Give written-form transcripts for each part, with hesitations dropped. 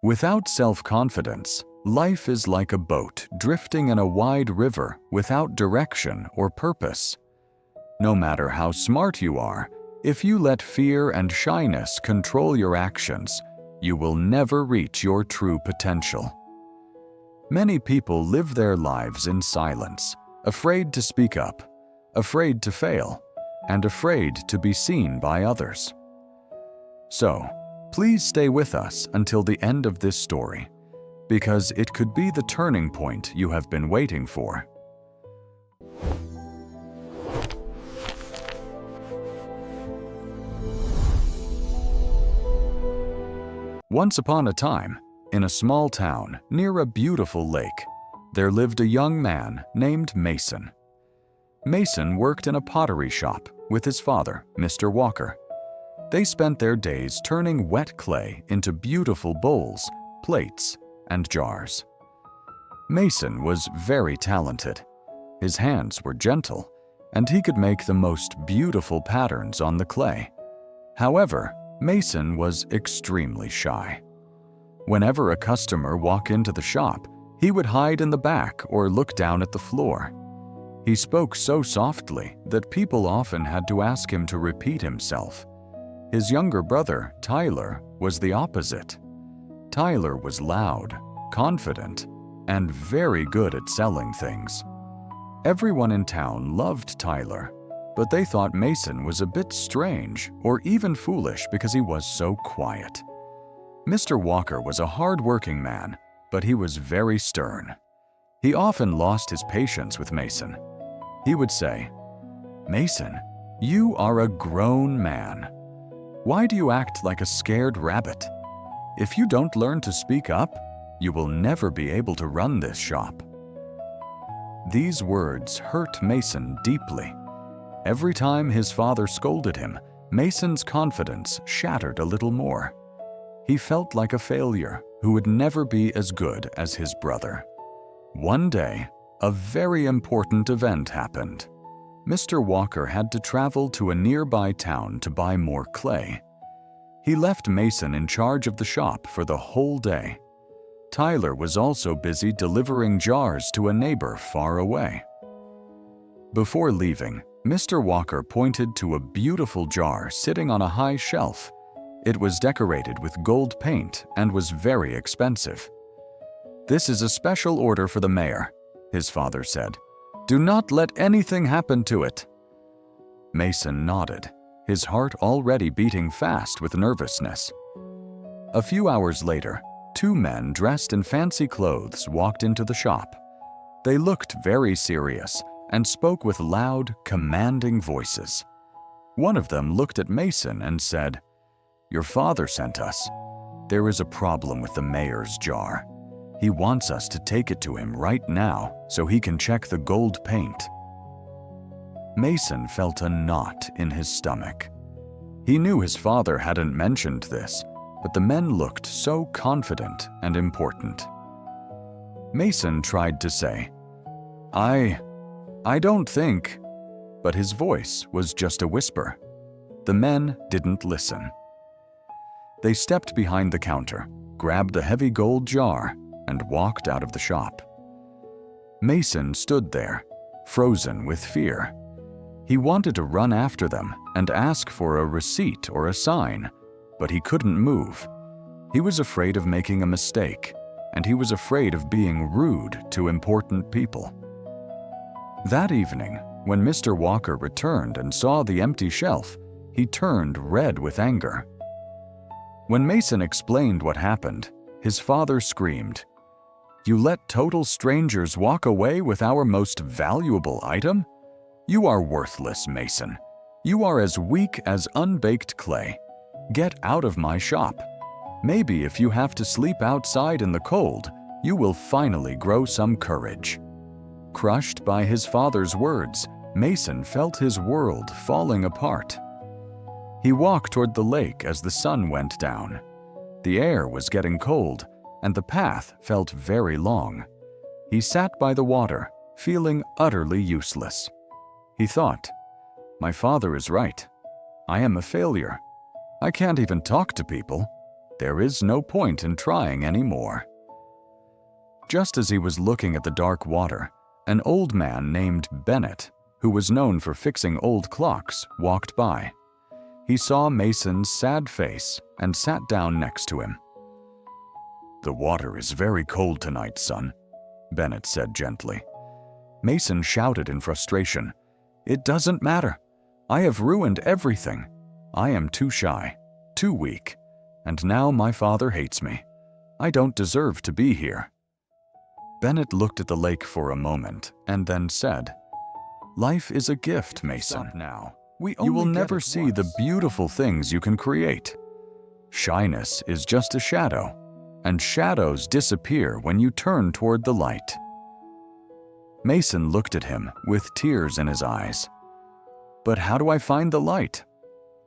Without self-confidence, life is like a boat drifting in a wide river without direction or purpose. No matter how smart you are, if you let fear and shyness control your actions, you will never reach your true potential. Many people live their lives in silence, afraid to speak up, afraid to fail, and afraid to be seen by others. So, please stay with us until the end of this story, because it could be the turning point you have been waiting for. Once upon a time, in a small town near a beautiful lake, there lived a young man named Mason. Mason worked in a pottery shop with his father, Mr. Walker. They spent their days turning wet clay into beautiful bowls, plates, and jars. Mason was very talented. His hands were gentle, and he could make the most beautiful patterns on the clay. However, Mason was extremely shy. Whenever a customer walked into the shop, he would hide in the back or look down at the floor. He spoke so softly that people often had to ask him to repeat himself. His younger brother, Tyler, was the opposite. Tyler was loud, confident, and very good at selling things. Everyone in town loved Tyler, but they thought Mason was a bit strange or even foolish because he was so quiet. Mr. Walker was a hard-working man, but he was very stern. He often lost his patience with Mason. He would say, "Mason, you are a grown man. Why do you act like a scared rabbit? If you don't learn to speak up, you will never be able to run this shop." These words hurt Mason deeply. Every time his father scolded him, Mason's confidence shattered a little more. He felt like a failure who would never be as good as his brother. One day, a very important event happened. Mr. Walker had to travel to a nearby town to buy more clay. He left Mason in charge of the shop for the whole day. Tyler was also busy delivering jars to a neighbor far away. Before leaving, Mr. Walker pointed to a beautiful jar sitting on a high shelf. It was decorated with gold paint and was very expensive. "This is a special order for the mayor," his father said. "Do not let anything happen to it." Mason nodded, his heart already beating fast with nervousness. A few hours later, two men dressed in fancy clothes walked into the shop. They looked very serious and spoke with loud, commanding voices. One of them looked at Mason and said, "Your father sent us. There is a problem with the mayor's jar. He wants us to take it to him right now so he can check the gold paint." Mason felt a knot in his stomach. He knew his father hadn't mentioned this, but the men looked so confident and important. Mason tried to say, I don't think," but his voice was just a whisper. The men didn't listen. They stepped behind the counter, grabbed the heavy gold jar, and walked out of the shop. Mason stood there, frozen with fear. He wanted to run after them and ask for a receipt or a sign, but he couldn't move. He was afraid of making a mistake, and he was afraid of being rude to important people. That evening, when Mr. Walker returned and saw the empty shelf, he turned red with anger. When Mason explained what happened, his father screamed, "You let total strangers walk away with our most valuable item? You are worthless, Mason. You are as weak as unbaked clay. Get out of my shop. Maybe if you have to sleep outside in the cold, you will finally grow some courage." Crushed by his father's words, Mason felt his world falling apart. He walked toward the lake as the sun went down. The air was getting cold, and the path felt very long. He sat by the water, feeling utterly useless. He thought, "My father is right. I am a failure. I can't even talk to people. There is no point in trying anymore. Just as he was looking at the dark water, an old man named Bennett, who was known for fixing old clocks, walked by. He saw Mason's sad face and sat down next to him. "The water is very cold tonight, son," Bennett said gently. Mason shouted in frustration, "It doesn't matter. I have ruined everything. I am too shy, too weak, and now my father hates me. I don't deserve to be here." Bennett looked at the lake for a moment and then said, "Life is a gift, Mason. You will never see the beautiful things you can create. Shyness is just a shadow, and shadows disappear when you turn toward the light." Mason looked at him with tears in his eyes. "But how do I find the light?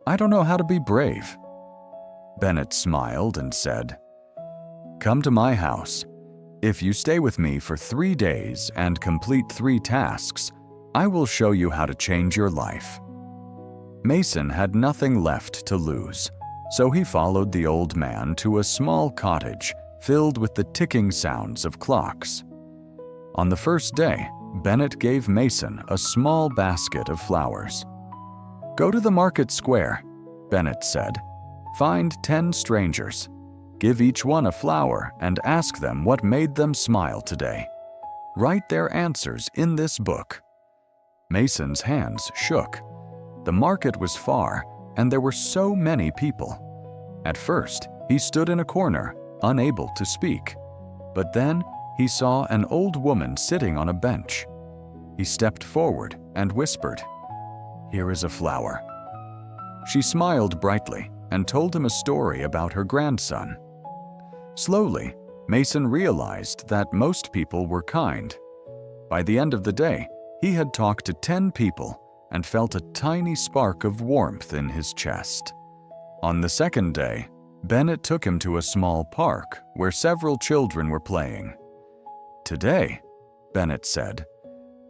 I don't know how to be brave." Bennett smiled and said, "Come to my house. If you stay with me for 3 days and complete 3 tasks, I will show you how to change your life." Mason had nothing left to lose, so he followed the old man to a small cottage filled with the ticking sounds of clocks. On the first day, Bennett gave Mason a small basket of flowers. "Go to the market square," Bennett said. "Find 10 strangers. Give each one a flower and ask them what made them smile today. Write their answers in this book." Mason's hands shook. The market was far, and there were so many people. At first, he stood in a corner, unable to speak. But then, he saw an old woman sitting on a bench. He stepped forward and whispered, "Here is a flower." She smiled brightly and told him a story about her grandson. Slowly, Mason realized that most people were kind. By the end of the day, he had talked to 10 people and felt a tiny spark of warmth in his chest. On the second day, Bennett took him to a small park where several children were playing. "Today," Bennett said,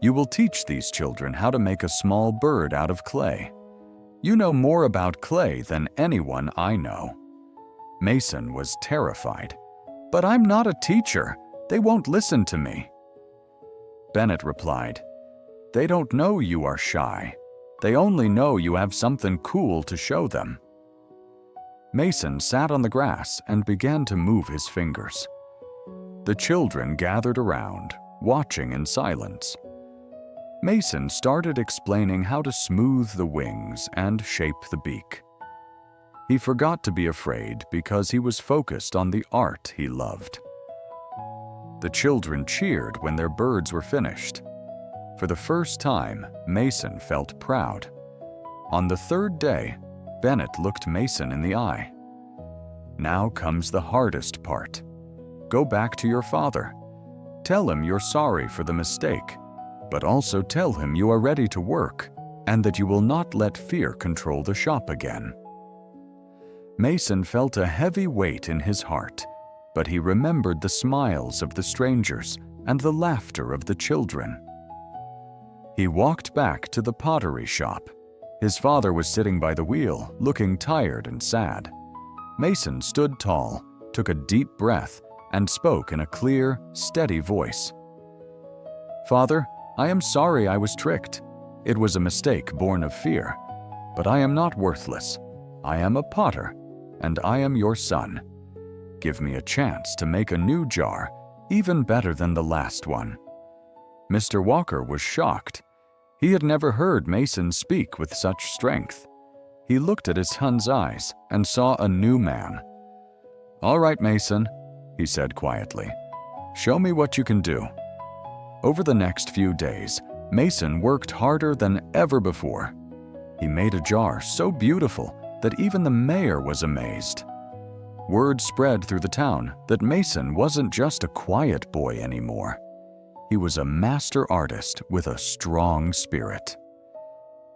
"you will teach these children how to make a small bird out of clay. You know more about clay than anyone I know." Mason was terrified. "But I'm not a teacher. They won't listen to me." Bennett replied, "They don't know you are shy. They only know you have something cool to show them." Mason sat on the grass and began to move his fingers. The children gathered around, watching in silence. Mason started explaining how to smooth the wings and shape the beak. He forgot to be afraid because he was focused on the art he loved. The children cheered when their birds were finished. For the first time, Mason felt proud. On the third day, Bennett looked Mason in the eye. "Now comes the hardest part. Go back to your father. Tell him you're sorry for the mistake, but also tell him you are ready to work and that you will not let fear control the shop again." Mason felt a heavy weight in his heart, but he remembered the smiles of the strangers and the laughter of the children. He walked back to the pottery shop. His father was sitting by the wheel, looking tired and sad. Mason stood tall, took a deep breath, and spoke in a clear, steady voice. "Father, I am sorry I was tricked. It was a mistake born of fear. But I am not worthless. I am a potter, and I am your son. Give me a chance to make a new jar, even better than the last one." Mr. Walker was shocked. He had never heard Mason speak with such strength. He looked at his son's eyes and saw a new man. "All right, Mason," he said quietly. "Show me what you can do." Over the next few days, Mason worked harder than ever before. He made a jar so beautiful that even the mayor was amazed. Word spread through the town that Mason wasn't just a quiet boy anymore. He was a master artist with a strong spirit.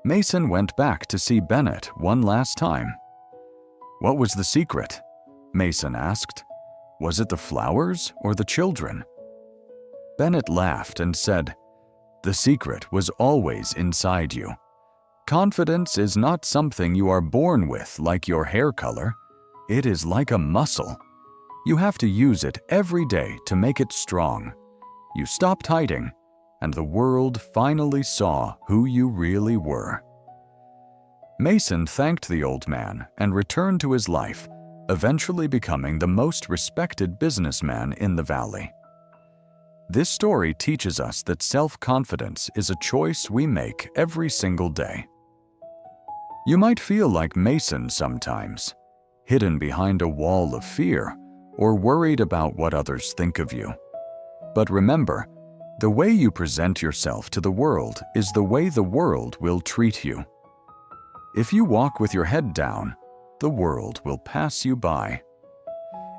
Mason went back to see Bennett one last time. "What was the secret?" Mason asked. "Was it the flowers or the children?" Bennett laughed and said, "The secret was always inside you. Confidence is not something you are born with like your hair color. It is like a muscle. You have to use it every day to make it strong. You stopped hiding, and the world finally saw who you really were. Mason thanked the old man and returned to his life, eventually becoming the most respected businessman in the valley. This story teaches us that self-confidence is a choice we make every single day. You might feel like Mason sometimes, hidden behind a wall of fear or worried about what others think of you. But remember, the way you present yourself to the world is the way the world will treat you. If you walk with your head down, the world will pass you by.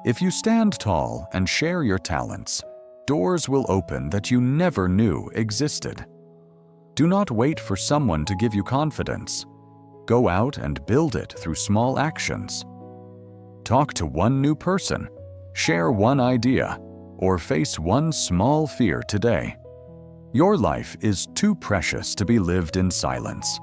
If you stand tall and share your talents, doors will open that you never knew existed. Do not wait for someone to give you confidence. Go out and build it through small actions. Talk to one new person, share one idea, or face one small fear today. Your life is too precious to be lived in silence.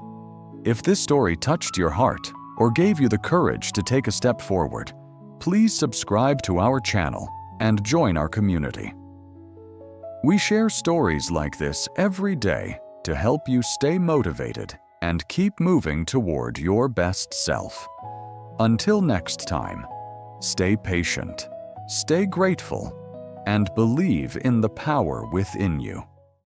If this story touched your heart or gave you the courage to take a step forward, please subscribe to our channel and join our community. We share stories like this every day to help you stay motivated and keep moving toward your best self. Until next time, stay patient, stay grateful, and believe in the power within you.